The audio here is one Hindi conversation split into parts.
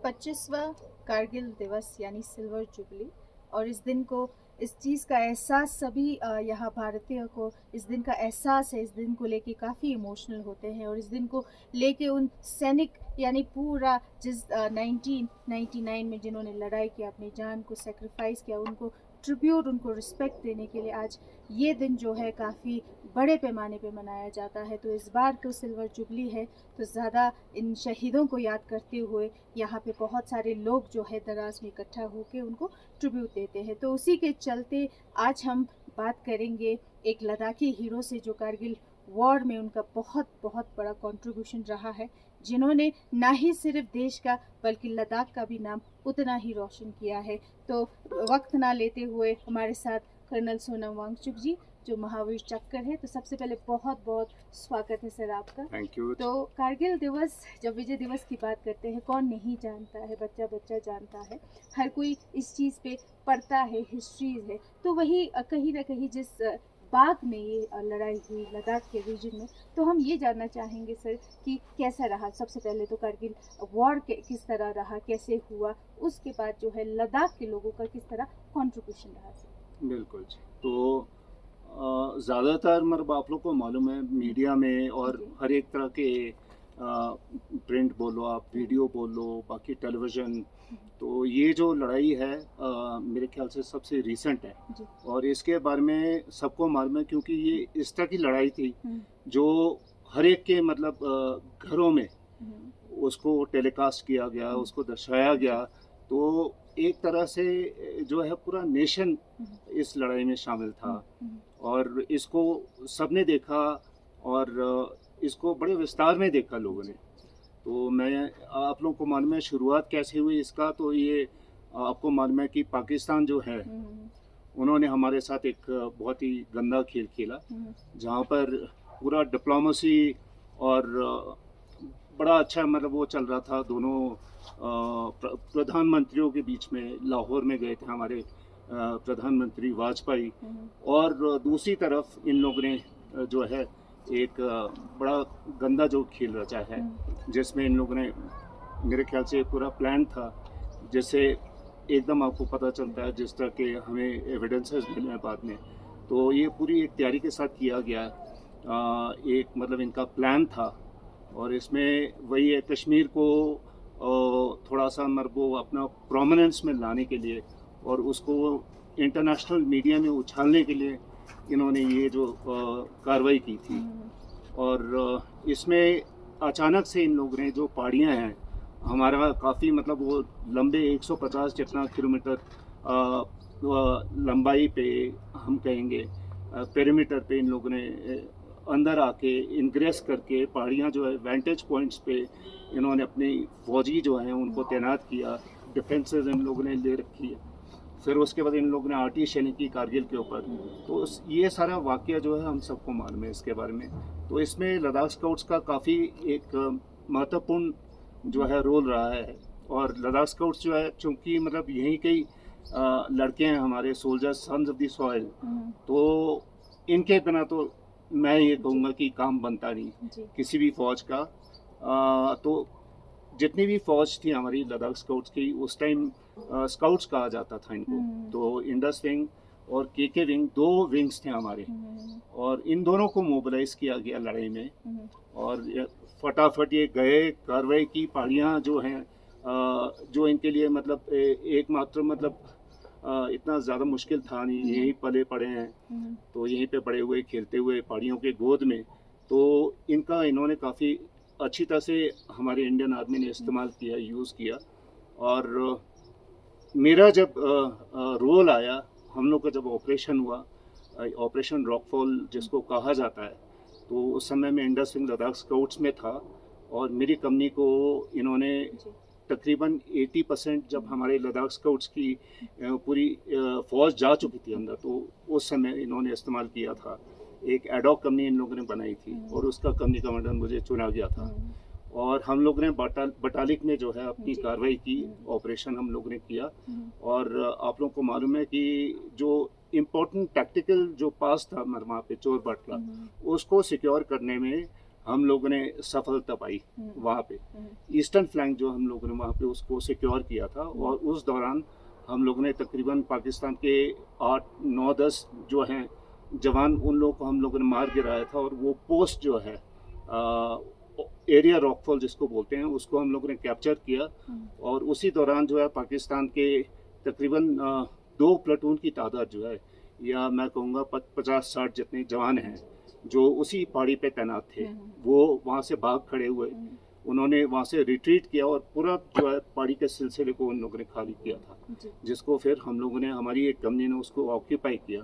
25वां कारगिल दिवस यानी सिल्वर जुबली। और इस दिन को, इस चीज़ का एहसास सभी यहाँ भारतीयों को इस दिन का एहसास है। इस दिन को लेके काफ़ी इमोशनल होते हैं और इस दिन को लेके उन सैनिक यानी पूरा जिस 1999 में जिन्होंने लड़ाई की, अपनी जान को सेक्रीफाइस किया, उनको ट्रिब्यूट, उनको रिस्पेक्ट देने के लिए आज ये दिन जो है काफ़ी बड़े पैमाने पे मनाया जाता है। तो इस बार तो सिल्वर जुबली है, तो ज़्यादा इन शहीदों को याद करते हुए यहाँ पे बहुत सारे लोग जो है दराज में इकट्ठा होकर उनको ट्रिब्यूट देते हैं। तो उसी के चलते आज हम बात करेंगे एक लद्दाखी हीरो से जो कारगिल वॉर में उनका बहुत बहुत बड़ा कंट्रीब्यूशन रहा है, जिन्होंने ना ही सिर्फ देश का बल्कि लद्दाख का भी नाम उतना ही रोशन किया है। तो वक्त ना लेते हुए हमारे साथ कर्नल सोनम वांगचुक जी जो महावीर चक्र है। तो सबसे पहले बहुत बहुत स्वागत है सर आपका। Thank you. तो कारगिल दिवस, जब विजय दिवस की बात करते हैं, कौन नहीं जानता है, बच्चा बच्चा जानता है, हर कोई इस चीज़ पे पढ़ता है, हिस्ट्रीज है। तो वही कहीं ना कहीं जिस बाग में ये लड़ाई हुई लद्दाख के रीजन में, तो हम ये जानना चाहेंगे सर कि कैसा रहा। सबसे पहले तो कारगिल वॉर किस तरह रहा, कैसे हुआ, उसके बाद जो है लद्दाख के लोगों का किस तरह कॉन्ट्रीब्यूशन रहा सर। बिल्कुल जी। तो ज़्यादातर मतलब आप लोग को मालूम है मीडिया में और जी हर एक तरह के प्रिंट बोलो, आप वीडियो बोलो, बाकी टेलीविज़न, तो ये जो लड़ाई है मेरे ख्याल से सबसे रीसेंट है जी और इसके बारे में सबको मालूम है क्योंकि ये इस तरह की लड़ाई थी हम्म, जो हर एक के मतलब घरों में हम्म, उसको टेलीकास्ट किया गया, हम्म, उसको दर्शाया जी गया। तो एक तरह से जो है पूरा नेशन हम्म, इस लड़ाई में शामिल था हम्म, और इसको सबने देखा और इसको बड़े विस्तार में देखा लोगों ने। जी तो मैं आप लोगों को मालूम है शुरुआत कैसे हुई इसका, तो ये आपको मालूम है कि पाकिस्तान जो है हम्म, उन्होंने हमारे साथ एक बहुत ही गंदा खेल खेला, हम्म, जहाँ पर पूरा डिप्लोमेसी और बड़ा अच्छा मतलब वो चल रहा था। दोनों प्रधानमंत्रियों के बीच में लाहौर में गए थे हमारे प्रधानमंत्री वाजपेयी, हम्म, और दूसरी तरफ इन लोगों ने जो है एक बड़ा गंदा जो खेल रचा है, जिसमें इन लोगों ने मेरे ख्याल से पूरा प्लान था, जैसे एकदम आपको पता चलता है जिस तरह के हमें एविडेंसेस मिले हैं बाद में। तो ये पूरी एक तैयारी के साथ किया गया एक मतलब इनका प्लान था और इसमें वही है कश्मीर को थोड़ा सा मतलब वो अपना प्रोमिनेंस में लाने के लिए और उसको इंटरनेशनल मीडिया में उछालने के लिए इन्होंने ये जो कार्रवाई की थी। और इसमें अचानक से इन लोगों ने जो पहाड़ियाँ हैं हमारा काफ़ी मतलब वो लंबे 150 जितना किलोमीटर लंबाई पे हम कहेंगे पेरीमीटर पे इन लोगों ने अंदर आके इनग्रेस करके पहाड़ियाँ जो है वेंटेज पॉइंट्स पे इन्होंने अपनी फौजी जो हैं उनको तैनात किया, डिफेंसेस इन लोगों ने ले रखी है। फिर उसके बाद इन लोगों ने आर्टी शेलिंग की कारगिल के ऊपर। तो ये सारा वाक़या जो है हम सबको मालूम है इसके बारे में। तो इसमें लद्दाख स्काउट्स का काफ़ी एक महत्वपूर्ण जो है रोल रहा है। और लद्दाख स्काउट्स जो है चूँकि मतलब यहीं के ही लड़के हैं हमारे soldiers, sons of the soil, तो इनके बिना तो मैं ये कहूँगा कि काम बनता नहीं जी किसी भी फ़ौज का। तो जितनी भी फ़ौज थी हमारी लद्दाख स्काउट्स की उस टाइम स्काउट्स कहा जाता था इनको। तो इंडस विंग और के विंग, दो विंग्स थे हमारे, और इन दोनों को मोबिलाइज किया गया लड़ाई में। और फटाफट ये गए, कार्रवाई की। पहाड़ियाँ जो हैं जो इनके लिए मतलब एकमात्र मतलब इतना ज़्यादा मुश्किल था नहीं, यहीं पले पड़े हैं, तो यहीं पे बड़े हुए खेलते हुए पहाड़ियों के गोद में। तो इनका इन्होंने काफ़ी अच्छी तरह से हमारे इंडियन आर्मी ने इस्तेमाल किया, यूज़ किया। और मेरा जब रोल आया, हम लोग का जब ऑपरेशन हुआ, ऑपरेशन रॉकफॉल जिसको कहा जाता है, तो उस समय मैं इंडस विंग लद्दाख स्काउट्स में था और मेरी कंपनी को इन्होंने तकरीबन 80% जब हमारे लद्दाख स्काउट्स की पूरी फौज जा चुकी थी अंदर, तो उस समय इन्होंने इस्तेमाल किया था। एक एडॉक कंपनी इन लोगों ने बनाई थी और उसका कंपनी कमांडर मुझे चुना गया था। और हम लोग ने बटालिक में जो है अपनी कार्रवाई की, ऑपरेशन हम लोग ने किया। और आप लोगों को मालूम है कि जो इम्पोर्टेंट टैक्टिकल जो पास था वहाँ पे चोर बाटला, उसको सिक्योर करने में हम लोगों ने सफलता पाई वहाँ पे। ईस्टर्न फ्लैंक जो हम लोगों ने वहाँ पे उसको सिक्योर किया था, और उस दौरान हम लोगों ने तकरीबन पाकिस्तान के 8, 9, 10 जो हैं जवान, उन लोगों को हम लोगों ने मार गिराया था। और वो पोस्ट जो है एरिया रॉकफॉल जिसको बोलते हैं, उसको हम लोगों ने कैप्चर किया। और उसी दौरान जो है पाकिस्तान के तकरीबन 2 प्लाटून की तादाद जो है, या मैं कहूँगा 50-60 जितने जवान हैं जो उसी पहाड़ी पे तैनात थे, वो वहाँ से भाग खड़े हुए। उन्होंने वहाँ से रिट्रीट किया और पूरा जो है पहाड़ी के सिलसिले को उन लोगों ने खाली किया था, जिसको फिर हम लोगों ने, हमारी एक कंपनी ने उसको ऑक्यूपाई किया।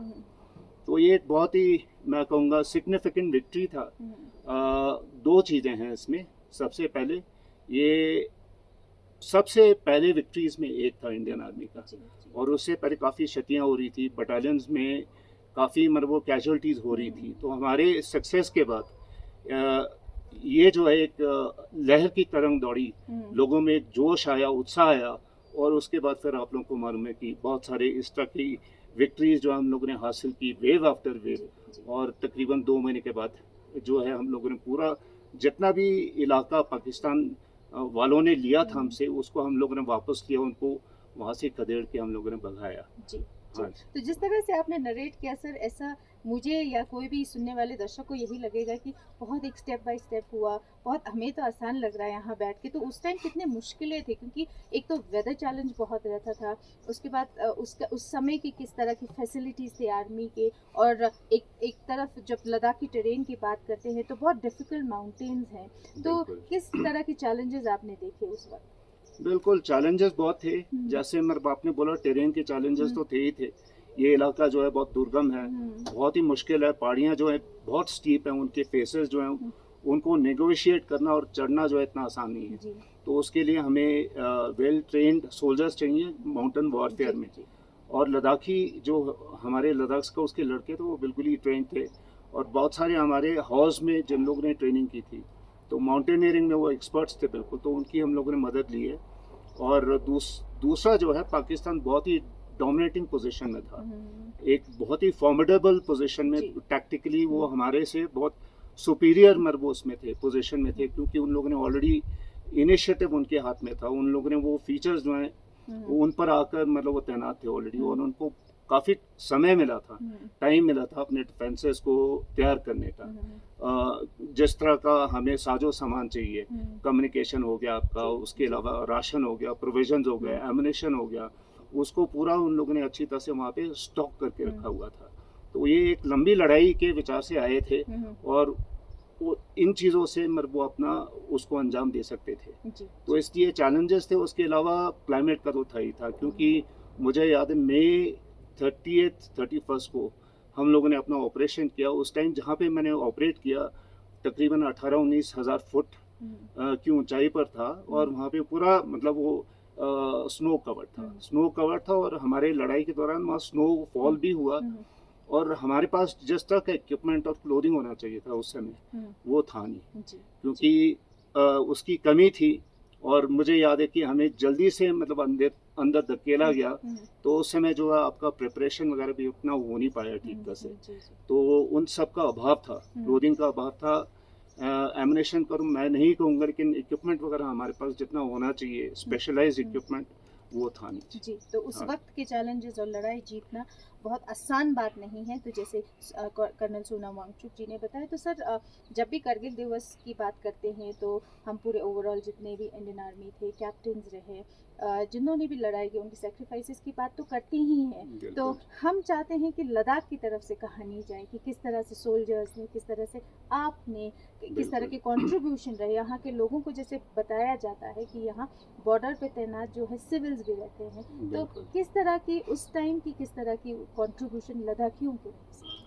तो ये एक बहुत ही, मैं कहूँगा, सिग्निफिकेंट विक्ट्री था। 2 चीज़ें हैं इसमें। सबसे पहले विक्ट्रीज में एक था इंडियन आर्मी का, और उससे पहले काफ़ी क्षतियाँ हो रही थी, बटालियंस में काफ़ी मतलब कैजुअलिटीज़ हो रही थी। तो हमारे सक्सेस के बाद ये जो है एक लहर की तरंग दौड़ी, लोगों में एक जोश आया, उत्साह आया। और उसके बाद फिर आप लोगों को मालूम है कि बहुत सारे इस तरह की विक्ट्रीज जो हम लोगों ने हासिल की, वेव आफ्टर वेव। और तकरीबन 2 महीने के बाद जो है हम लोगों ने पूरा जितना भी इलाका पाकिस्तान वालों ने लिया था हमसे, उसको हम लोगों ने वापस लिया, उनको वहाँ से खदेड़ के हम लोगों ने भगाया। जी। हाँ। तो जिस तरह से आपने नरेट किया सर, ऐसा मुझे या कोई भी सुनने वाले दर्शक को यही लगेगा कि बहुत एक स्टेप बाय स्टेप हुआ, बहुत हमें तो आसान लग रहा है यहाँ बैठ के। तो उस टाइम कितने मुश्किलें थी, क्योंकि एक तो वेदर चैलेंज बहुत रहता था, उसके बाद उस समय की किस तरह की फैसिलिटीज़ थी आर्मी के, और एक तरफ जब लद्दाख की टेरेन की बात करते हैं तो बहुत डिफ़िकल्ट माउंटेन्स हैं। तो किस तरह के चैलेंजेस आपने देखे उस वक्त? बिल्कुल, चैलेंजेस बहुत थे। जैसे मेरे बाप ने बोला, टेरेन के चैलेंजेस तो थे ही थे। ये इलाका जो है बहुत दुर्गम है, बहुत ही मुश्किल है। पहाड़ियाँ जो हैं बहुत स्टीप हैं, उनके फेसेस जो हैं उनको नेगोशिएट करना और चढ़ना जो है इतना आसान नहीं है। तो उसके लिए हमें वेल ट्रेन्ड सोल्जर्स चाहिए माउंटेन वॉरफेयर में। और लद्दाखी जो हमारे लद्दाख स्काउट्स के लड़के थे वो बिल्कुल ही ट्रेन थे, और बहुत सारे हमारे हाउस में जिन लोगों ने ट्रेनिंग की थी, तो माउंटेनियरिंग में वो एक्सपर्ट्स थे बिल्कुल, तो उनकी हम लोगों ने मदद ली है। और दूसरा जो है, पाकिस्तान बहुत ही डोमिनेटिंग पोजीशन में था, एक बहुत ही फॉर्मिडेबल पोजीशन में। टैक्टिकली वो हमारे से बहुत सुपीरियर मरबूस में थे, पोजीशन में थे, क्योंकि उन लोगों ने ऑलरेडी इनिशिएटिव उनके हाथ में था। उन लोगों ने वो फीचर्स जो हैं उन पर आकर मतलब वो तैनात थे ऑलरेडी, और उनको काफ़ी समय मिला था, टाइम मिला था अपने डिफेंसेस को तैयार करने का। जिस तरह का हमें साजो सामान चाहिए, कम्युनिकेशन हो गया आपका, उसके अलावा राशन हो गया, प्रोविजंस हो गए, एमुनेशन हो गया, उसको पूरा उन लोगों ने अच्छी तरह से वहाँ पे स्टॉक करके रखा हुआ था। तो ये एक लंबी लड़ाई के विचार से आए थे, और वो इन चीज़ों से मतलब वो अपना उसको अंजाम दे सकते थे। तो इसलिए चैलेंजेस थे। उसके अलावा क्लाइमेट का तो था ही था, क्योंकि मुझे याद है मई 31 को हम लोगों ने अपना ऑपरेशन किया। उस टाइम जहाँ पे मैंने ऑपरेट किया तकरीबन 18-19 हज़ार फुट की ऊंचाई पर था, और वहाँ पे पूरा मतलब वो स्नो कवर था। और हमारे लड़ाई के दौरान वहाँ स्नो फॉल भी हुआ, और हमारे पास जिस तरह का इक्विपमेंट और क्लोथिंग होना चाहिए था उस समय, वो था नहीं, क्योंकि उसकी कमी थी। और मुझे याद है कि हमें जल्दी से मतलब अंदर धकेला गया, तो उस समय जो है आपका प्रिपरेशन वगैरह भी उतना हो नहीं पाया ठीक तरह से। तो उन सब का अभाव था, क्लोथिंग का अभाव था, एमुनेशन का मैं नहीं कहूँगा, लेकिन इक्विपमेंट वगैरह हमारे पास जितना होना चाहिए, स्पेशलाइज्ड इक्विपमेंट, वो था नहीं। जी, तो उस वक्त के चैलेंजेस और लड़ाई जीतना बहुत आसान बात नहीं है। तो जैसे कर्नल सोनम वांगचुक जी ने बताया, तो सर जब भी करगिल दिवस की बात करते हैं तो हम पूरे ओवरऑल जितने भी इंडियन आर्मी थे, कैप्टन्स रहे, जिन्होंने भी लड़ाई की, उनकी सेक्रीफाइसेस की बात तो करते ही हैं। तो हम चाहते हैं कि लद्दाख की तरफ से कहानी जाए कि किस तरह से सोल्जर्स ने, किस तरह से आपने, किस तरह के कंट्रीब्यूशन रहे। यहाँ के लोगों को जैसे बताया जाता है कि यहाँ बॉर्डर पे तैनात जो है सिविल्स भी रहते हैं, तो किस तरह की उस टाइम की किस तरह की कंट्रीब्यूशन लद्दाखियों के?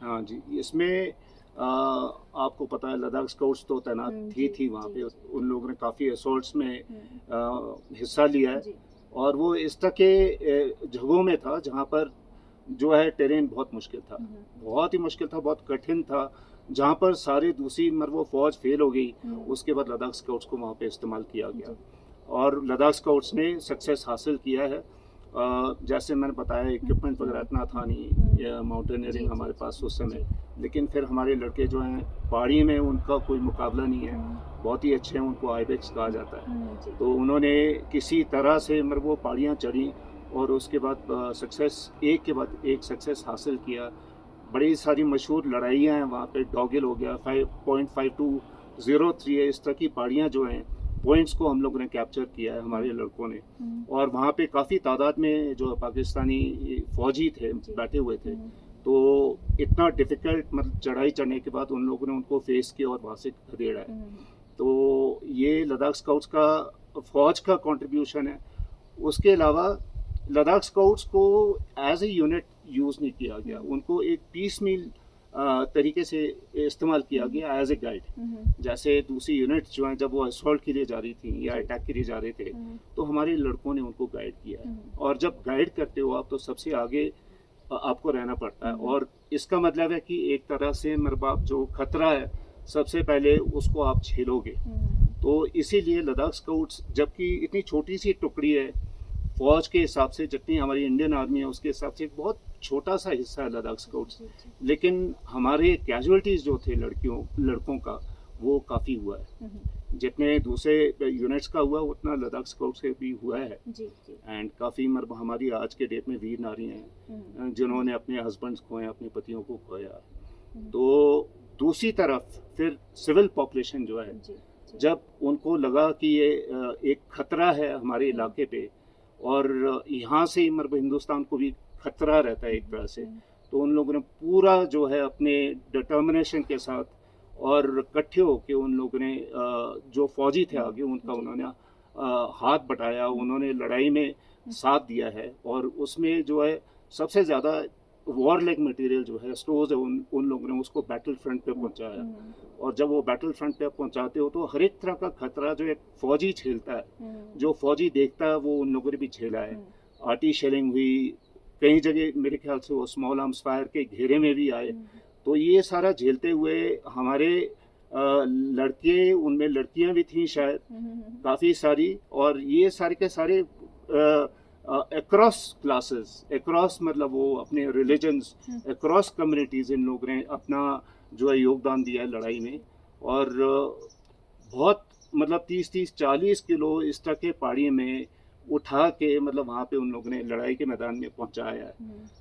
हाँ जी, इसमें आपको पता है लद्दाख स्काउट्स तो तैनात थी वहाँ पे। उन लोगों ने काफ़ी असॉल्ट्स में हिस्सा लिया है, और वो इस तरह के जगहों में था जहाँ पर जो है टेरेन बहुत मुश्किल था, बहुत ही मुश्किल था, बहुत कठिन था, जहाँ पर सारी दूसरी वो फौज फेल हो गई। उसके बाद लद्दाख स्काउट्स को वहाँ पे इस्तेमाल किया गया, और लद्दाख स्काउट्स ने सक्सेस हासिल किया है। जैसे मैंने बताया इक्विपमेंट वगैरह इतना था नहीं, या जी, माउंटेनियरिंग जी, हमारे पास उस समय, जी। लेकिन फिर हमारे लड़के जो हैं पहाड़ी में उनका कोई मुकाबला नहीं है, बहुत ही अच्छे हैं, उनको आइबेक्स कहा जाता है। जी। तो उन्होंने किसी तरह से मतलब वो पहाड़ियाँ चढ़ी और उसके बाद सक्सेस, एक के बाद एक सक्सेस हासिल किया। बड़ी सारी मशहूर लड़ाइयाँ हैं वहाँ पे, डॉगिल हो गया, 5.5203 है, इस तरह की पहाड़ियाँ जो हैं, पॉइंट्स को हम लोगों ने कैप्चर किया है हमारे लड़कों ने। और वहाँ पे काफ़ी तादाद में जो पाकिस्तानी फौजी थे बैठे हुए थे, तो इतना डिफ़िकल्ट मतलब चढ़ाई चढ़ने के बाद उन लोगों ने उनको फेस किया और वहाँ से खदेड़ा है। तो ये लद्दाख स्काउट्स का फ़ौज का कंट्रीब्यूशन है। उसके अलावा लद्दाख स्काउट्स को एज ए यूनिट यूज़ नहीं किया गया, उनको एक पीस मील तरीके से इस्तेमाल किया गया एज ए गाइड। जैसे दूसरी यूनिट्स जो हैं जब वो असॉल्ट के लिए जा रही थी या अटैक के लिए जा रहे थे, तो हमारे लड़कों ने उनको गाइड किया है। और जब गाइड करते हो आप तो सबसे आगे आपको रहना पड़ता है, और इसका मतलब है कि एक तरह से मतलब जो खतरा है सबसे पहले उसको आप झेलोगे। तो इसीलिए लद्दाख स्काउट्स, जबकि इतनी छोटी सी टुकड़ी है फौज के हिसाब से, जितनी हमारी इंडियन आर्मी है उसके हिसाब से एक बहुत छोटा सा हिस्सा है लद्दाख स्काउट्स, लेकिन हमारे कैजुअलिटीज़ जो थे लड़कों का वो काफ़ी हुआ है। जितने दूसरे यूनिट्स का हुआ उतना लद्दाख स्काउट्स के भी हुआ है। एंड काफ़ी मतलब हमारी आज के डेट में वीर नारी हैं जिन्होंने अपने हस्बैंड्स खोए, अपने पतियों को खोया। तो दूसरी तरफ फिर सिविल पॉपुलेशन जो है, जब उनको लगा कि ये एक खतरा है हमारे इलाके पे, और यहाँ से मतलब हिंदुस्तान को भी खतरा रहता है एक तरह से, तो उन लोगों ने पूरा जो है अपने डिटर्मिनेशन के साथ और इकट्ठे होके उन लोगों ने जो फौजी थे आगे उनका उन्होंने हाथ बटाया, उन्होंने लड़ाई में साथ दिया है। और उसमें जो है सबसे ज़्यादा वॉर लाइक मटेरियल जो है स्टोर्स है उन लोगों ने उसको बैटल फ्रंट पे पहुंचाया। और जब वो बैटल फ्रंट पे पहुंचाते हो तो हर एक तरह का खतरा जो एक फौजी झेलता है, जो फौजी देखता है वो उन लोगों ने भी झेला है। आर्टी शेलिंग हुई, कई जगह मेरे ख्याल से वो स्मॉल आर्म्स फायर के घेरे में भी आए। तो ये सारा झेलते हुए हमारे लड़के, उनमें लड़कियां भी थीं शायद काफ़ी सारी, और ये सारे के सारे अक्रॉस क्लासेस, अक्रॉस मतलब वो अपने रिलीजन्स, अक्रॉस कम्युनिटीज़ इन लोगों ने अपना जो है योगदान दिया है लड़ाई में। और बहुत मतलब 30-40 किलो इस तरह के पहाड़ी में उठा के मतलब वहाँ पे उन लोगों ने लड़ाई के मैदान में पहुँचाया है।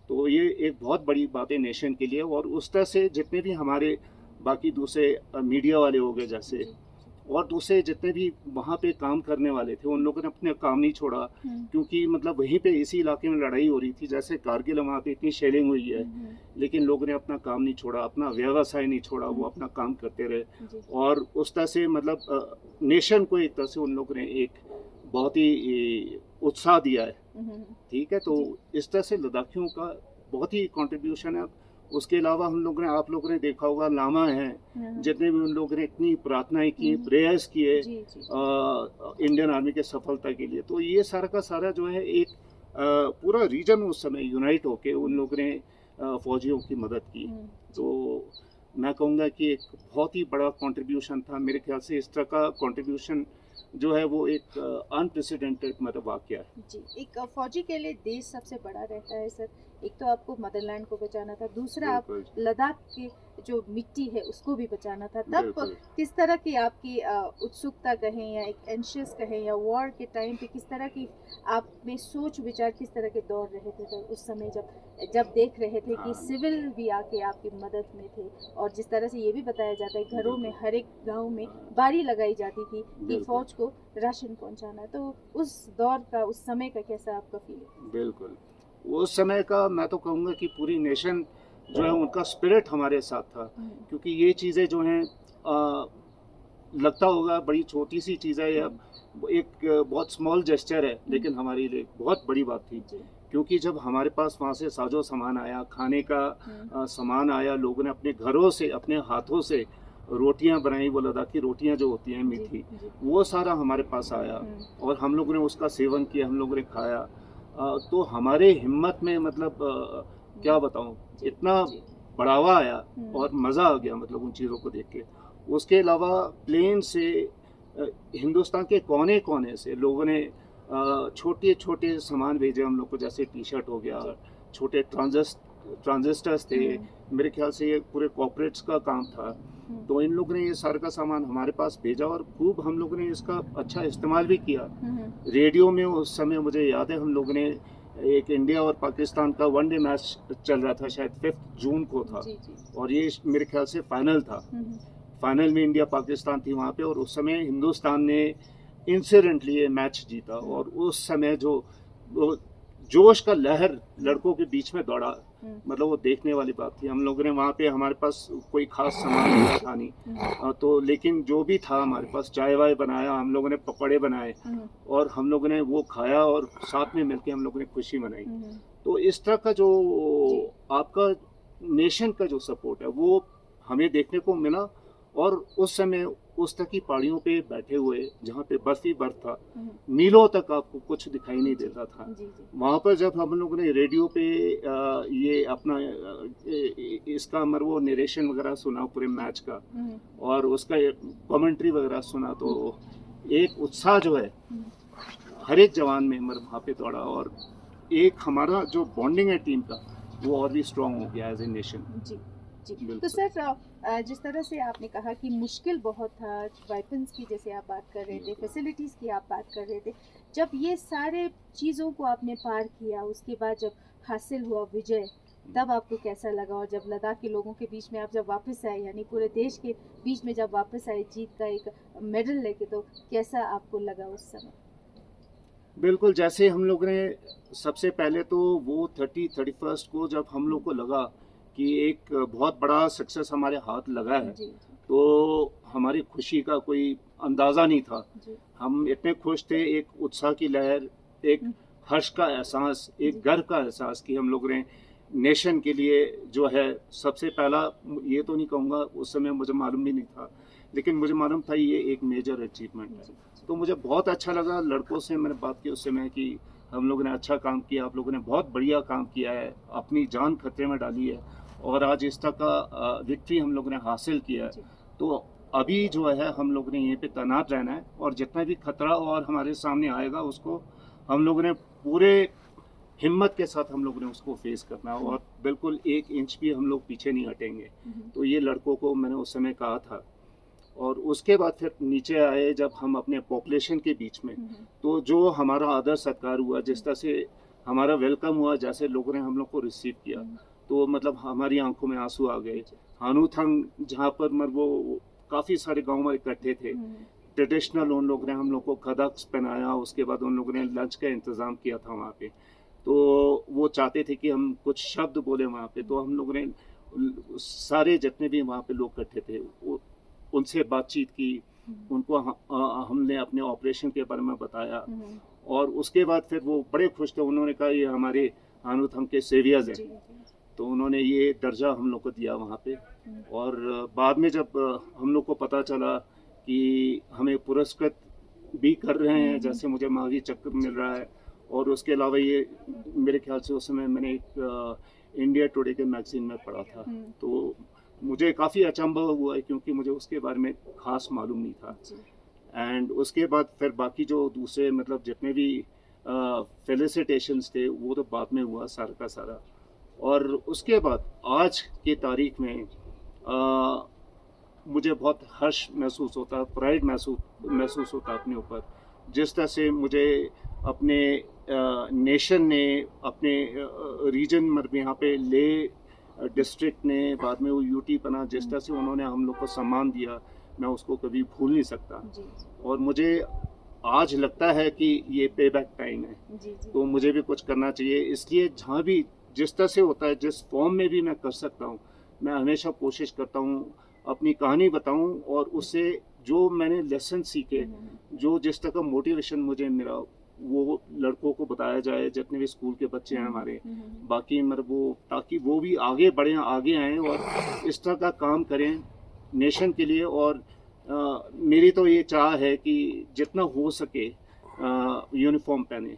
तो ये एक बहुत बड़ी बात है नेशन के लिए। और उस तरह से जितने भी हमारे बाकी दूसरे मीडिया वाले हो गए जैसे, और दूसरे जितने भी वहाँ पे काम करने वाले थे, उन लोगों ने अपने काम नहीं छोड़ा, क्योंकि मतलब वहीं पे इसी इलाके में लड़ाई हो रही थी। जैसे कारगिल वहाँ पे इतनी शेलिंग हुई है, लेकिन लोगों ने अपना काम नहीं छोड़ा, अपना व्यवसाय नहीं छोड़ा, वो अपना काम करते रहे। और उस तरह से मतलब नेशन को एक तरह से उन लोगों ने एक बहुत ही उत्साह दिया है। ठीक है, तो इस तरह से लद्दाखियों का बहुत ही कंट्रीब्यूशन है। उसके अलावा हम लोगों ने, आप लोगों ने देखा होगा, लामा हैं जितने भी उन लोगों ने इतनी प्रार्थनाएं की, प्रेयर्स किए इंडियन आर्मी के सफलता के लिए। तो ये सारा का सारा जो है एक पूरा रीजन उस समय यूनाइट होके उन लोगों ने फौजियों की मदद की। तो मैं कहूँगा कि एक बहुत ही बड़ा कंट्रीब्यूशन था। मेरे ख्याल से इस तरह का कंट्रीब्यूशन जो है वो एक अनप्रेसिडेंटेड मतलब वाकया है। जी, एक फौजी के लिए देश सबसे बड़ा रहता है सर। एक तो आपको मदरलैंड को बचाना था, दूसरा आप लद्दाख की जो मिट्टी है उसको भी बचाना था। तब किस तरह की आपकी उत्सुकता कहें या एक एंशियस कहें या वॉर के टाइम पे किस तरह की आप में सोच विचार, किस तरह के दौर रहे थे सर उस समय, जब देख रहे थे कि सिविल भी आके आपकी मदद में थे। और जिस तरह से ये भी बताया जाता है घरों में, हर एक गाँव में बारी लगाई जाती थी कि फौज को राशन पहुंचाना। तो उस दौर का, उस समय का कैसा आपका फील है? बिल्कुल, उस समय का मैं तो कहूँगा कि पूरी नेशन जो है उनका स्पिरिट हमारे साथ था। क्योंकि ये चीज़ें जो हैं लगता होगा बड़ी छोटी सी चीज़ है या एक बहुत स्मॉल जेस्चर है, लेकिन हमारे लिए बहुत बड़ी बात थी। क्योंकि जब हमारे पास वहाँ से साजो सामान आया, खाने का सामान आया, लोगों ने अपने घरों से, अपने हाथों से रोटियां बनाई, वो लद्दाखी रोटियां जो होती हैं मीठी, वो सारा हमारे पास आया और हम लोगों ने उसका सेवन किया, हम लोगों ने खाया। तो हमारे हिम्मत में मतलब क्या बताऊं, इतना बढ़ावा आया और मज़ा आ गया मतलब उन चीज़ों को देख के। उसके अलावा प्लेन से हिंदुस्तान के कोने कोने से लोगों ने छोटे छोटे सामान भेजे हम लोग को, जैसे टी शर्ट हो गया, छोटे ट्रांजिस्टर्स थे, मेरे ख्याल से ये पूरे कॉर्पोरेट्स का काम था। तो इन लोगों ने ये सारा का सामान हमारे पास भेजा और खूब हम लोगों ने इसका अच्छा इस्तेमाल भी किया। रेडियो में उस समय मुझे याद है हम लोगों ने एक इंडिया और पाकिस्तान का वनडे मैच चल रहा था, शायद 5 जून को था, और ये मेरे ख्याल से फाइनल था। फाइनल में इंडिया पाकिस्तान थी वहाँ पे, और उस समय हिंदुस्तान ने इंसिडेंटली ये मैच जीता। और उस समय जो वो जोश का लहर लड़कों के बीच में दौड़ा, मतलब वो देखने वाली बात थी। हम लोगों ने वहाँ पे, हमारे पास कोई खास सामान था नहीं, तो लेकिन जो भी था हमारे पास, चाय वाय बनाया, हम लोगों ने पकौड़े बनाए और हम लोगों ने वो खाया और साथ में मिलके हम लोगों ने खुशी मनाई। तो इस तरह का जो आपका नेशन का जो सपोर्ट है वो हमें देखने को मिला। और उस समय उस तक की पहाड़ियों पे बैठे हुए, जहाँ पे बर्फ ही बर्फ था, मीलों तक आपको कुछ दिखाई नहीं देता था। वहाँ पर जब हम लोगों ने रेडियो पे ये अपना इसका वो नरेशन वगैरह सुना पूरे मैच का, और उसका कमेंट्री वगैरह सुना, तो एक उत्साह जो है हर एक जवान में वहाँ पे दौड़ा, और एक हमारा जो बॉन्डिंग है टीम का वो और भी स्ट्रॉन्ग हो गया एज ए नेशन। जी। तो सर, जिस तरह से आपने कहा कि मुश्किल बहुत था, वेपन्स की जैसे आप बात कर रहे थे, फैसिलिटीज़ की आप बात कर रहे थे, जब ये सारे चीज़ों को आपने पार किया, उसके बाद जब हासिल हुआ विजय, तब आपको कैसा लगा? और जब लद्दाख के लोगों के बीच में आप जब वापस आए, यानी पूरे देश के बीच में जब वापस आए जीत का एक मेडल लेके, तो कैसा आपको लगा उस समय? बिल्कुल, जैसे हम लोग ने सबसे पहले तो वो 31 को जब हम लोग को लगा कि एक बहुत बड़ा सक्सेस हमारे हाथ लगा है, तो हमारी खुशी का कोई अंदाज़ा नहीं था। हम इतने खुश थे, एक उत्साह की लहर, एक हर्ष का एहसास, एक गर्व का एहसास कि हम लोग ने नेशन के लिए जो है सबसे पहला, ये तो नहीं कहूँगा उस समय मुझे मालूम भी नहीं था, लेकिन मुझे मालूम था ये एक मेजर अचीवमेंट है। तो मुझे बहुत अच्छा लगा। लड़कों से मैंने बात की उस समय कि हम लोगों ने अच्छा काम किया, आप लोगों ने बहुत बढ़िया काम किया है, अपनी जान खतरे में डाली है, और आज इस तरह का विक्ट्री हम लोगों ने हासिल किया है। तो अभी जो है हम लोगों ने यहीं पे तैनात रहना है, और जितना भी खतरा और हमारे सामने आएगा उसको हम लोगों ने पूरे हिम्मत के साथ हम लोगों ने उसको फेस करना है, और बिल्कुल 1 इंच भी हम लोग पीछे नहीं हटेंगे। तो ये लड़कों को मैंने उस समय कहा था। और उसके बाद फिर नीचे आए जब हम अपने पॉपुलेशन के बीच में, तो जो हमारा आदर सत्कार हुआ, जिस तरह से हमारा वेलकम हुआ, जैसे लोगों ने हम लोग को रिसीव किया, तो मतलब हमारी आंखों में आंसू आ गए। हानूथंग जहाँ पर वो काफ़ी सारे गाँव में इकट्ठे थे, ट्रेडिशनल उन लोगों ने हम लोग को खदक्स पहनाया, उसके बाद उन लोगों ने लंच का इंतज़ाम किया था वहाँ पे। तो वो चाहते थे कि हम कुछ शब्द बोले वहाँ पे, तो हम लोगों ने सारे जितने भी वहाँ पे लोग इकट्ठे थे उनसे बातचीत की, उनको हमने अपने ऑपरेशन के बारे में बताया, और उसके बाद फिर वो बड़े खुश थे। उन्होंने कहा ये हमारे हानूथंग के सेवियर्स हैं, तो उन्होंने ये दर्जा हम लोग को दिया वहाँ पे। और बाद में जब हम लोग को पता चला कि हमें पुरस्कृत भी कर रहे हैं, जैसे मुझे महावीर चक्र मिल रहा है, और उसके अलावा ये मेरे ख्याल से उस समय मैंने एक इंडिया टुडे के मैगजीन में पढ़ा था, तो मुझे काफ़ी अचंभा हुआ है क्योंकि मुझे उसके बारे में ख़ास मालूम नहीं था। एंड उसके बाद फिर बाकी जो दूसरे मतलब जितने भी फेलिसिटेशंस थे वो तो बाद में हुआ सारा का सारा। और उसके बाद आज की तारीख में मुझे बहुत हर्ष महसूस होता है, प्राइड महसूस होता है अपने ऊपर, जिस तरह से मुझे अपने नेशन ने, अपने रीजन मतलब यहाँ पे ले डिस्ट्रिक्ट ने, बाद में वो यूटी बना, जिस तरह से उन्होंने हम लोग को सम्मान दिया, मैं उसको कभी भूल नहीं सकता। और मुझे आज लगता है कि ये पे बैक टाइम है, तो मुझे भी कुछ करना चाहिए। इसलिए जहाँ भी जिस तरह से होता है, जिस फॉर्म में भी मैं कर सकता हूँ, मैं हमेशा कोशिश करता हूँ अपनी कहानी बताऊँ, और उससे जो मैंने लेसन सीखे, जो जिस तरह का मोटिवेशन मुझे मिला, वो लड़कों को बताया जाए, जितने भी स्कूल के बच्चे हैं हमारे, बाकी मतलब वो, ताकि वो भी आगे बढ़ें, आगे आएँ और इस तरह का काम करें नेशन के लिए। और मेरी तो ये चाह है कि जितना हो सके यूनिफॉर्म पहने,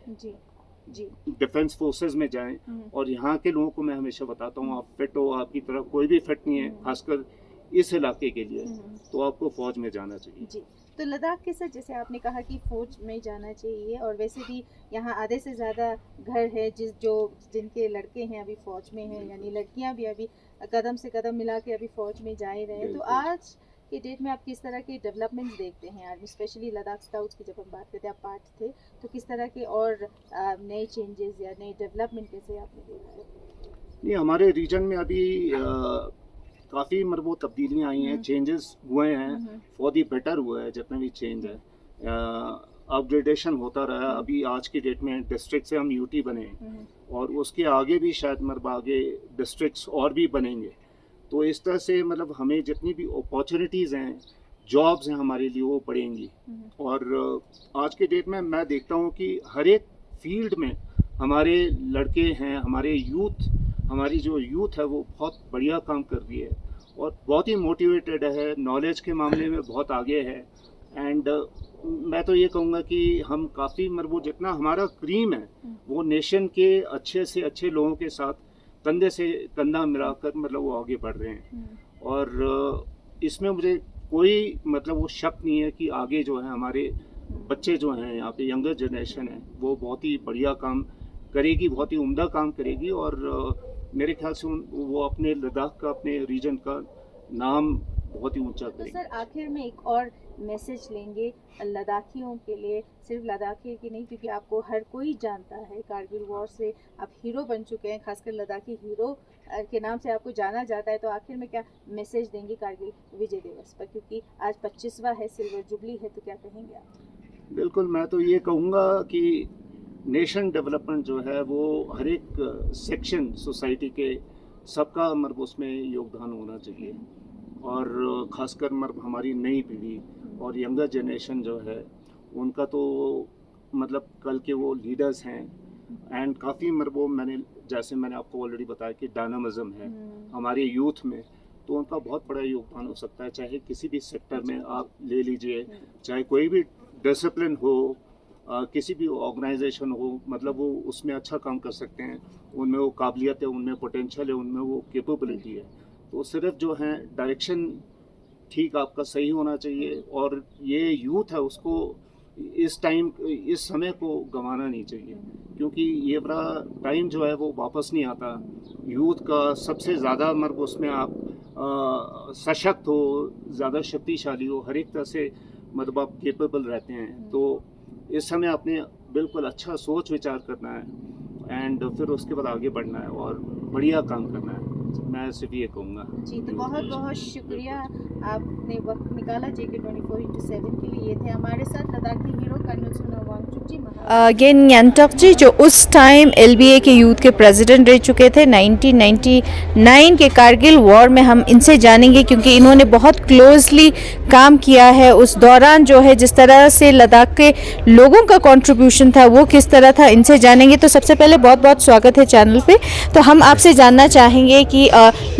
डिफेंस फोर्सेस में जाएं। और यहाँ के लोगों को मैं हमेशा बताता हूँ, आप फिट हो, आपकी तरफ कोई भी फिट नहीं है, खासकर इस इलाके के लिए, तो आपको फौज में जाना चाहिए। तो लद्दाख के साथ जैसे आपने कहा कि फ़ौज में जाना चाहिए, और वैसे भी यहाँ आधे से ज़्यादा घर है जिनके लड़के हैं अभी फ़ौज में हैं, यानी लड़कियाँ भी अभी कदम से कदम मिला के अभी फ़ौज में जा ही रहे हैं। तो आज के डेट में आप किस तरह के डेवलपमेंट्स देखते हैं आज, स्पेशली लद्दाख स्काउट्स की जब हम बात करते हैं, आप पार्ट थे, तो किस तरह के और नए चेंजेस या नए डेवलपमेंट कैसे आपने देखा है? नहीं, हमारे रीजन में अभी काफ़ी मतलब तब्दीलियाँ आई हैं, चेंजेस हुए हैं, फॉर दी बेटर हुआ है जितना भी चेंज है, अपग्रेडेशन होता रहा। अभी आज की डेट में डिस्ट्रिक्ट से हम यूटी बने, और उसके आगे भी शायद मतलब आगे डिस्ट्रिक्ट्स और भी बनेंगे। तो इस तरह से मतलब हमें जितनी भी अपॉर्चुनिटीज़ हैं, जॉब्स हैं हमारे लिए, वो बढ़ेंगी। और आज के डेट में मैं देखता हूँ कि हर एक फील्ड में हमारे लड़के हैं, हमारी जो यूथ है वो बहुत बढ़िया काम कर रही है और बहुत ही मोटिवेटेड है, नॉलेज के मामले में बहुत आगे है। एंड मैं तो ये कहूँगा कि हम काफ़ी मतलब जितना हमारा क्रीम है वो नेशन के अच्छे से अच्छे लोगों के साथ कंधे से कंधा मिलाकर मतलब वो आगे बढ़ रहे हैं। और इसमें मुझे कोई मतलब वो शक नहीं है कि आगे जो है हमारे बच्चे जो हैं, यहाँ पे यंगर जनरेशन है, वो बहुत ही बढ़िया काम करेगी, बहुत ही उम्दा काम करेगी। और मेरे ख्याल से वो अपने लद्दाख का, अपने रीजन का नाम बहुत ही ऊंचा करेंगे। तो सर आखिर में एक और मैसेज लेंगे लद्दाखियों के लिए, सिर्फ लद्दाखी की नहीं, क्योंकि आपको हर कोई जानता है, कारगिल वॉर से आप हीरो बन चुके हैं, खासकर लद्दाखी हीरो के नाम से आपको जाना जाता है। तो आखिर में क्या मैसेज देंगे कारगिल विजय दिवस पर, क्योंकि आज 25वां है, सिल्वर जुबली है, तो क्या कहेंगे आप? बिल्कुल, मैं तो ये कहूँगा कि नेशन डेवलपमेंट जो है वो हर एक सेक्शन सोसाइटी के सबका मर्ब उसमें योगदान होना चाहिए। और ख़ासकर मर्ब हमारी नई पीढ़ी और यंगर जनरेशन जो है उनका तो मतलब कल के वो लीडर्स हैं। एंड काफ़ी मर्ब वो जैसे मैंने आपको ऑलरेडी बताया कि डायनामिज्म है हमारे यूथ में, तो उनका बहुत बड़ा योगदान हो सकता है। चाहे किसी भी सेक्टर में आप ले लीजिए, चाहे कोई भी डिसिप्लिन हो, किसी भी ऑर्गेनाइजेशन हो, मतलब वो उसमें अच्छा काम कर सकते हैं, उनमें वो काबिलियत है, उनमें पोटेंशियल है, उनमें वो कैपेबिलिटी है। तो सिर्फ जो है डायरेक्शन ठीक आपका सही होना चाहिए, और ये यूथ है उसको इस समय को गंवाना नहीं चाहिए, क्योंकि ये बड़ा टाइम जो है वो वापस नहीं आता। यूथ का सबसे ज़्यादा मर्ग उसमें आप सशक्त हो, ज़्यादा शक्तिशाली हो, हर एक तरह से मतलब आप केपेबल रहते हैं। तो इस समय आपने बिल्कुल अच्छा सोच विचार करना है एंड फिर उसके बाद आगे बढ़ना है और बढ़िया काम करना है। मैं सिर्फ ये कहूँगा। जी, तो बहुत बहुत शुक्रिया आपने वक्त निकाला JK24x7 के लिए। ये थे हमारे साथ लद्दाखी हीरो कर्नल सोनम वांगचुक जी, गेन यांटक जी, जो उस टाइम LBA के यूथ के प्रेसिडेंट रह चुके थे 1999 के कारगिल वॉर में। हम इनसे जानेंगे क्योंकि इन्होंने बहुत क्लोजली काम किया है उस दौरान, जो है जिस तरह से लद्दाख के लोगों का कंट्रीब्यूशन था वो किस तरह था, इनसे जानेंगे। तो सबसे पहले बहुत बहुत स्वागत है चैनल पे। तो हम आपसे जानना चाहेंगे कि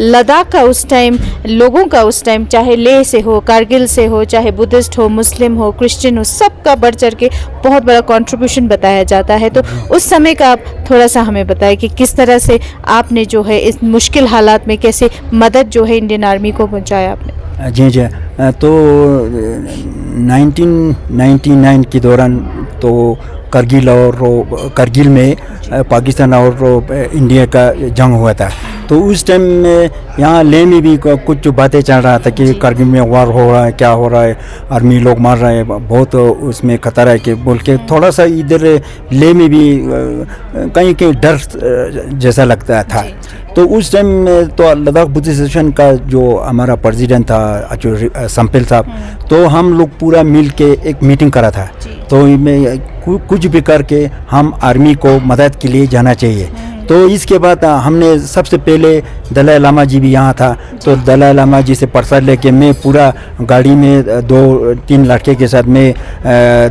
लद्दाख का उस टाइम, लोगों का उस टाइम, चाहे लेह से हो, कारगिल से हो, चाहे बुद्धिस्ट हो, मुस्लिम हो, क्रिश्चियन हो, सबका बढ़ चढ़ के बहुत बड़ा कंट्रीब्यूशन बताया जाता है। तो उस समय का आप थोड़ा सा हमें बताएं कि किस तरह से आपने जो है इस मुश्किल हालात में कैसे मदद जो है इंडियन आर्मी को पहुंचाया आपने। जी जी, तो 1999 के दौरान तो करगिल में पाकिस्तान और इंडिया का जंग हुआ था। तो उस टाइम में यहाँ लेह में भी कुछ बातें चल रहा था कि कारगिल में वार हो रहा है, क्या हो रहा है, आर्मी लोग मार रहे हैं, बहुत उसमें खतरा है कि बोल के थोड़ा सा इधर लेह में भी कहीं कहीं डर जैसा लगता था। तो उस टाइम में तो लद्दाख बुद्धिस्ट एसोसिएशन का जो हमारा प्रेसिडेंट था जो संपेल साहब, तो हम लोग पूरा मिल के एक मीटिंग करा था। तो मैं कुछ भी करके हम आर्मी को मदद के लिए जाना चाहिए। तो इसके बाद हमने सबसे पहले दलाई लामा जी भी यहाँ था, तो दलाई लामा जी से प्रसाद लेके मैं पूरा गाड़ी में 2-3 लड़के के साथ में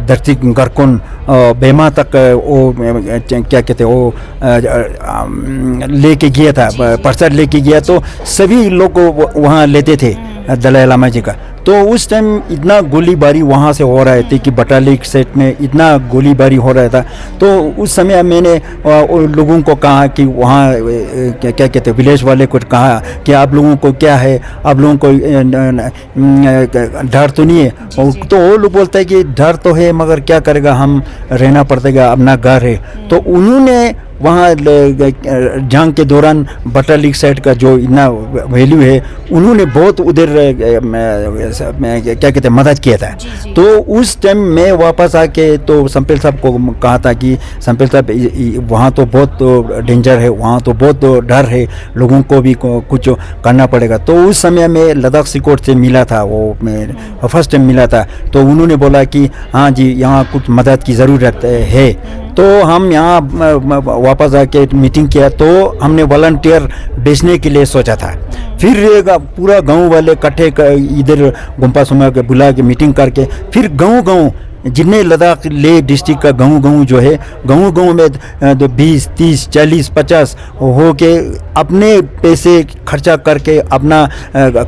धरती गरकुन बेमा तक वो क्या कहते वो लेके गया था, प्रसाद लेके गया। तो सभी लोग वहाँ लेते थे दलाई लामा जी का। तो उस टाइम इतना गोलीबारी वहाँ से हो रहा था कि बटालिक सेट में इतना गोलीबारी हो रहा था। तो उस समय मैंने लोगों को कहा कि वहाँ क्या कहते विलेज वाले कुछ कहा कि आप लोगों को क्या है, आप लोगों को डर तो नहीं है। और तो वो लोग बोलते हैं कि डर तो है मगर क्या करेगा, हम रहना पड़ेगा, अपना घर है। तो उन्होंने वहाँ जंग के दौरान बटा लीग साइड का जो इतना वैल्यू है, उन्होंने बहुत उधर क्या कहते हैं मदद किया था। तो उस टाइम में वापस आके तो संपेल साहब को कहा था कि संपेल साहब वहाँ तो बहुत डेंजर है, वहाँ तो बहुत डर है, लोगों को भी कुछ करना पड़ेगा। तो उस समय में लद्दाख सिकोट से मिला था, वो मैं फर्स्ट टाइम मिला था। तो उन्होंने बोला कि हाँ जी, यहाँ कुछ मदद की ज़रूरत है। तो हम यहाँ वापस आके मीटिंग किया, तो हमने वॉलंटियर बेचने के लिए सोचा था। फिर पूरा गांव वाले इकट्ठे इधर गुम्पा सुमा के बुला के मीटिंग करके, फिर गांव जितने लद्दाख ले डिस्ट्रिक्ट का गांव जो है, गांव में 20, 30, 40, 50 हो के अपने पैसे खर्चा करके अपना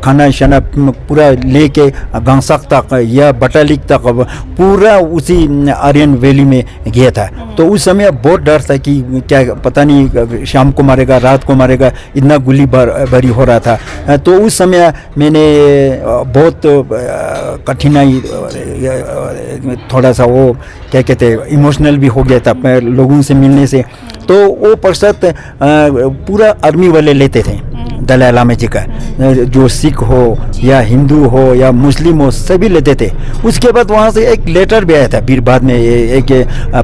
खाना शाना पूरा लेके गांसक तक या बटालिक तक पूरा उसी आर्यन वैली में गया था। तो उस समय बहुत डर था कि क्या पता नहीं शाम को मारेगा, रात को मारेगा, इतना गोली बारी हो रहा था। तो उस समय मैंने बहुत कठिनाई, थोड़ा सा वो क्या कहते हैं इमोशनल भी हो गया था लोगों से मिलने से। तो वो प्रतिशत पूरा आर्मी वाले लेते थे दलाई लामा जी का, जो सिख हो या हिंदू हो या मुस्लिम हो, सभी लेते थे। उसके बाद वहाँ से एक लेटर भी आया था, फिर बाद में एक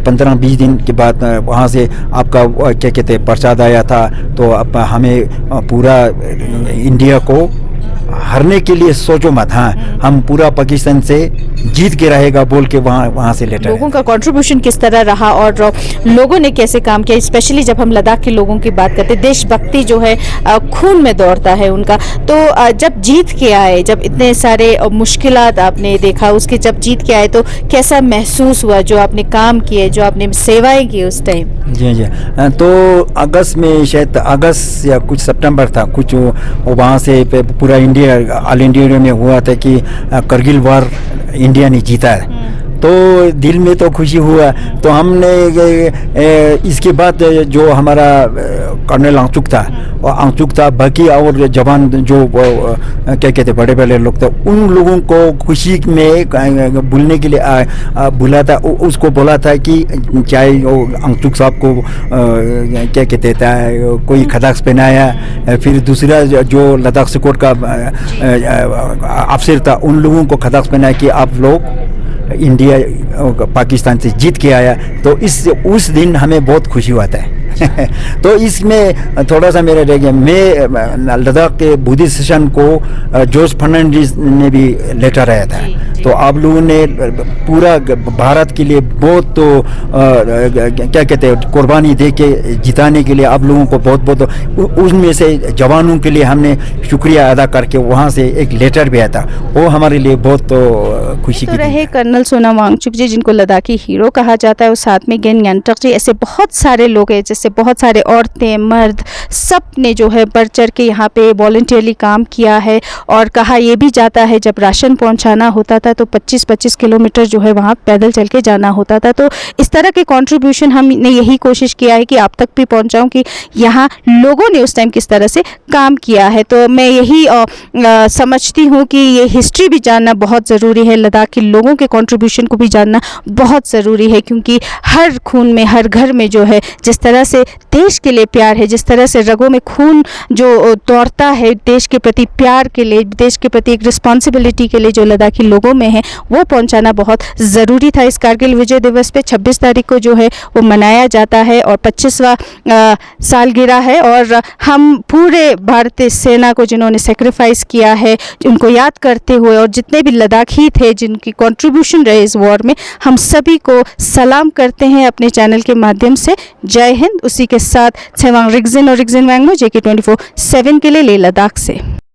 15-20 दिन के बाद वहाँ से आपका क्या कहते हैं प्रसाद आया था। तो अब हमें पूरा इंडिया को हारने के लिए सोचो मत, हाँ हम पूरा पाकिस्तान से जीत के रहेगा बोल के वहाँ से लेटर। लोगों का कंट्रीब्यूशन किस तरह रहा और लोगों ने कैसे काम किया, स्पेशली जब हम लद्दाख के लोगों की बात करते हैं, देशभक्ति जो है खून में दौड़ता है उनका। तो जब जीत के आए, जब इतने सारे मुश्किलात आपने देखा, उसके जब जीत के आए तो कैसा महसूस हुआ, जो आपने काम किए, जो आपने सेवाएं की उस टाइम? जी जी, तो अगस्त में, शायद अगस्त या कुछ सितंबर था कुछ, वहाँ से पूरा इंडिया ऑल इंडिया में हुआ था कि करगिल वार इंडिया ने जीता है। तो दिल में तो खुशी हुआ। तो हमने इसके बाद जो हमारा कर्नल आंचुक था, बाकी और जवान जो क्या कहते बड़े बड़े लोग थे, उन लोगों को खुशी में बुलने के लिए बुला था। उसको बोला था कि चाहे आंचुक साहब को क्या कहते था, कोई खदाक्स पहनाया, फिर दूसरा जो लद्दाख सिकोट का अफसर था, उन लोगों को खदाक्स पहनाया कि आप लोग इंडिया पाकिस्तान से जीत के आया। तो उस दिन हमें बहुत खुशी हुआ था। तो इसमें थोड़ा सा मेरा रह गया, मैं लद्दाख के बुद्धिस्ट सेशन को जॉर्ज फर्नांडिस ने भी लेटर आया था। तो आप लोगों ने पूरा भारत के लिए बहुत तो क्या कहते हैं कुर्बानी दे के जिताने के लिए आप लोगों को बहुत बहुत, उसमें से जवानों के लिए हमने शुक्रिया अदा करके वहाँ से एक लेटर भी आया था। वो हमारे लिए बहुत तो खुशी की रहे कर्नल सोना वांगचुक जी, जिनको लद्दाखी हीरो कहा जाता है, और साथ में गेन यांटक जी, ऐसे बहुत सारे लोग हैं, जैसे बहुत सारे औरतें मर्द सब ने जो है बढ़ चढ़ के यहाँ पे वॉलंटियरली काम किया है। और कहा यह भी जाता है जब राशन पहुँचाना होता था तो 25-25 किलोमीटर जो है वहाँ पैदल चल के जाना होता था। तो इस तरह के कंट्रीब्यूशन हमने यही कोशिश किया है कि आप तक भी पहुँचाऊँ कि यहाँ लोगों ने उस टाइम किस तरह से काम किया है। तो मैं यही समझती हूँ कि ये हिस्ट्री भी जानना बहुत ज़रूरी है, लद्दाख के लोगों के कंट्रीब्यूशन को भी जानना बहुत ज़रूरी है, क्योंकि हर खून में, हर घर में जो है जिस तरह से देश के लिए प्यार है, जिस तरह से रगों में खून जो दौड़ता है देश के प्रति प्यार के लिए, देश के प्रति एक रिस्पॉन्सिबिलिटी के लिए जो लद्दाखी लोगों में है, वो पहुंचाना बहुत ज़रूरी था। इस कारगिल विजय दिवस पे 26 तारीख को जो है वो मनाया जाता है और 25वां सालगिरह है। और हम पूरे भारतीय सेना को जिन्होंने सेक्रीफाइस किया है उनको याद करते हुए, और जितने भी लद्दाखी थे जिनकी कंट्रीब्यूशन रहे इस वॉर में, हम सभी को सलाम करते हैं अपने चैनल के माध्यम से। जय हिंद। उसी के साथ छेवांग रिगजिन और रिगजिन वैंगमो JK24/7 के लिए लेह लद्दाख से।